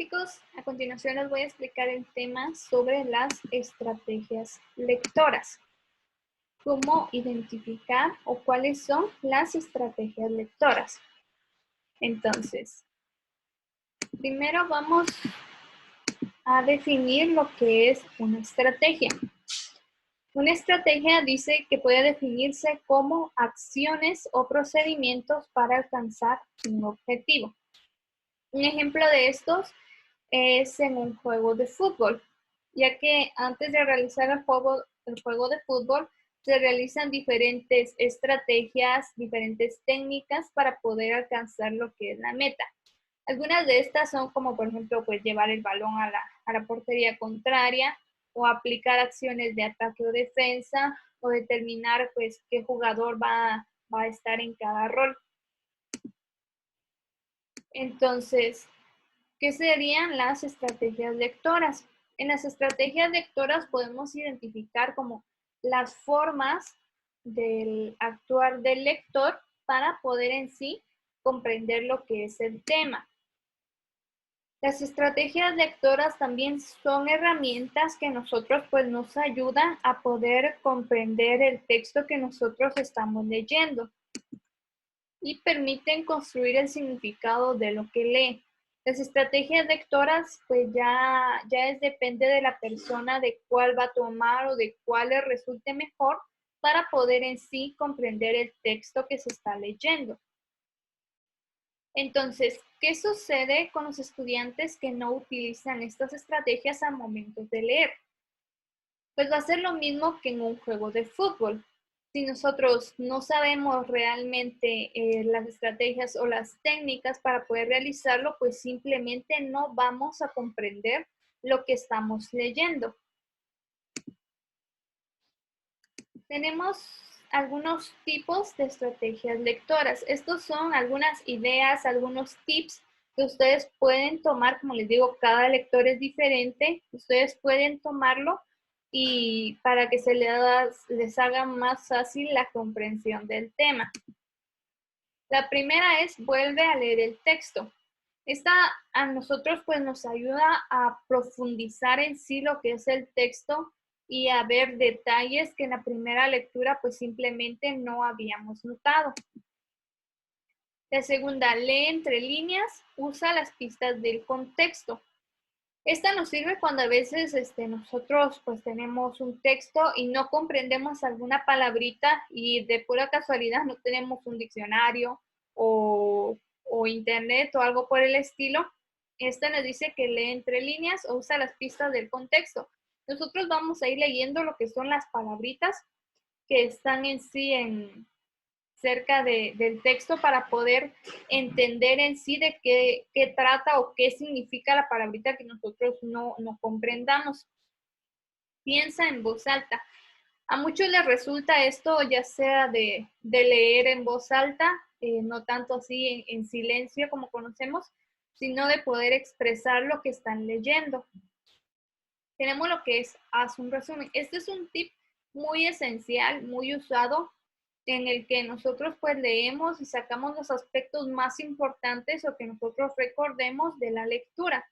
chicos, a continuación les voy a explicar el tema sobre las estrategias lectoras. Cómo identificar o cuáles son las estrategias lectoras. Entonces, primero vamos a definir lo que es una estrategia. Una estrategia dice que puede definirse como acciones o procedimientos para alcanzar un objetivo. Un ejemplo de estos es en un juego de fútbol, ya que antes de realizar el juego de fútbol se realizan diferentes estrategias, diferentes técnicas para poder alcanzar lo que es la meta. Algunas de estas son como, por ejemplo, pues llevar el balón a la portería contraria o aplicar acciones de ataque o defensa o determinar pues qué jugador va a estar en cada rol. Entonces, ¿qué serían las estrategias lectoras? En las estrategias lectoras podemos identificar como las formas del actuar del lector para poder en sí comprender lo que es el tema. Las estrategias lectoras también son herramientas que nosotros pues nos ayudan a poder comprender el texto que nosotros estamos leyendo y permiten construir el significado de lo que lee. Las estrategias lectoras pues ya depende de la persona de cuál va a tomar o de cuál le resulte mejor para poder en sí comprender el texto que se está leyendo. Entonces, ¿qué sucede con los estudiantes que no utilizan estas estrategias al momento de leer? Pues va a ser lo mismo que en un juego de fútbol. Si nosotros no sabemos realmente las estrategias o las técnicas para poder realizarlo, pues simplemente no vamos a comprender lo que estamos leyendo. Tenemos algunos tipos de estrategias lectoras. Estos son algunas ideas, algunos tips que ustedes pueden tomar. Como les digo, cada lector es diferente. Ustedes pueden tomarlo y para que se les haga más fácil la comprensión del tema. La primera es vuelve a leer el texto. Esta a nosotros pues nos ayuda a profundizar en sí lo que es el texto y a ver detalles que en la primera lectura pues simplemente no habíamos notado. La segunda, lee entre líneas, usa las pistas del contexto. Esta nos sirve cuando a veces nosotros pues tenemos un texto y no comprendemos alguna palabrita y de pura casualidad no tenemos un diccionario o internet o algo por el estilo. Esta nos dice que lee entre líneas o usa las pistas del contexto. Nosotros vamos a ir leyendo lo que son las palabritas que están en sí cerca del texto para poder entender en sí de qué trata o qué significa la palabrita que nosotros no comprendamos. Piensa en voz alta. A muchos les resulta esto ya sea de leer en voz alta, no tanto así en silencio como conocemos, sino de poder expresar lo que están leyendo. Tenemos lo que es haz un resumen. Este es un tip muy esencial, muy usado, en el que nosotros pues leemos y sacamos los aspectos más importantes o que nosotros recordemos de la lectura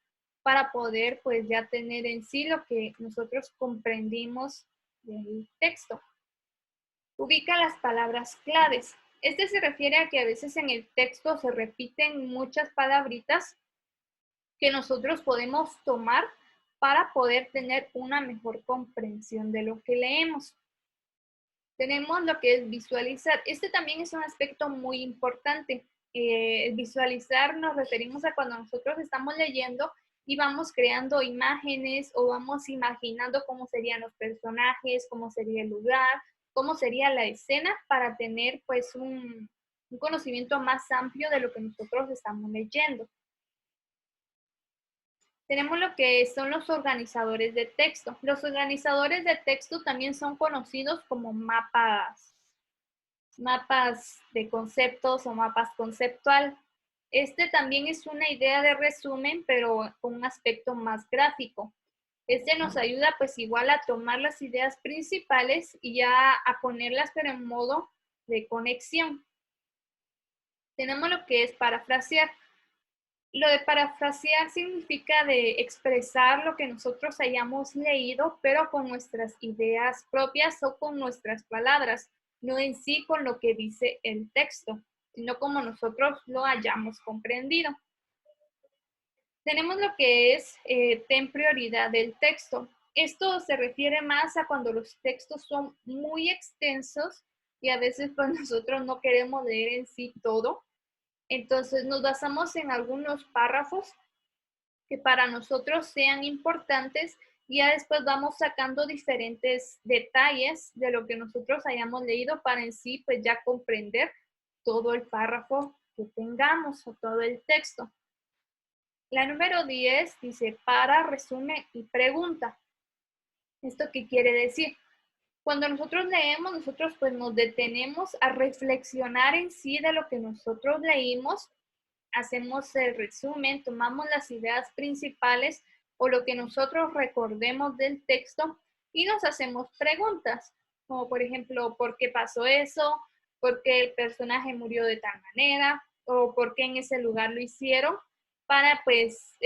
para poder pues ya tener en sí lo que nosotros comprendimos del texto. Ubica las palabras claves. Este se refiere a que a veces en el texto se repiten muchas palabritas que nosotros podemos tomar para poder tener una mejor comprensión de lo que leemos. Tenemos lo que es visualizar. Este también es un aspecto muy importante. Visualizar nos referimos a cuando nosotros estamos leyendo y vamos creando imágenes o vamos imaginando cómo serían los personajes, cómo sería el lugar, cómo sería la escena para tener pues un conocimiento más amplio de lo que nosotros estamos leyendo. Tenemos lo que son los organizadores de texto. Los organizadores de texto también son conocidos como mapas de conceptos o mapas conceptual. Este también es una idea de resumen, pero con un aspecto más gráfico. Este nos ayuda pues igual a tomar las ideas principales y ya a ponerlas pero en modo de conexión. Tenemos lo que es parafrasear. Lo de parafrasear significa de expresar lo que nosotros hayamos leído, pero con nuestras ideas propias o con nuestras palabras, no en sí con lo que dice el texto, sino como nosotros lo hayamos comprendido. Tenemos lo que es ten prioridad del texto. Esto se refiere más a cuando los textos son muy extensos y a veces pues nosotros no queremos leer en sí todo. Entonces nos basamos en algunos párrafos que para nosotros sean importantes y ya después vamos sacando diferentes detalles de lo que nosotros hayamos leído para en sí pues ya comprender todo el párrafo que tengamos o todo el texto. La número 10 dice para, resume y pregunta. ¿Esto qué quiere decir? Cuando nosotros leemos, nosotros pues nos detenemos a reflexionar en sí de lo que nosotros leímos, hacemos el resumen, tomamos las ideas principales o lo que nosotros recordemos del texto y nos hacemos preguntas, como por ejemplo, ¿por qué pasó eso? ¿Por qué el personaje murió de tal manera? ¿O por qué en ese lugar lo hicieron? Para pues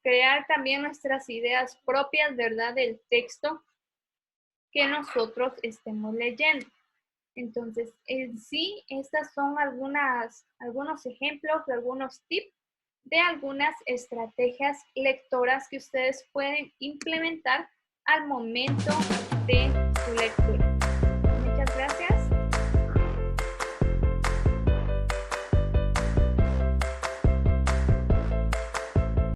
crear también nuestras ideas propias, ¿verdad? Del texto que nosotros estemos leyendo. Entonces, en sí, estas son algunos ejemplos, algunos tips de algunas estrategias lectoras que ustedes pueden implementar al momento de su lectura.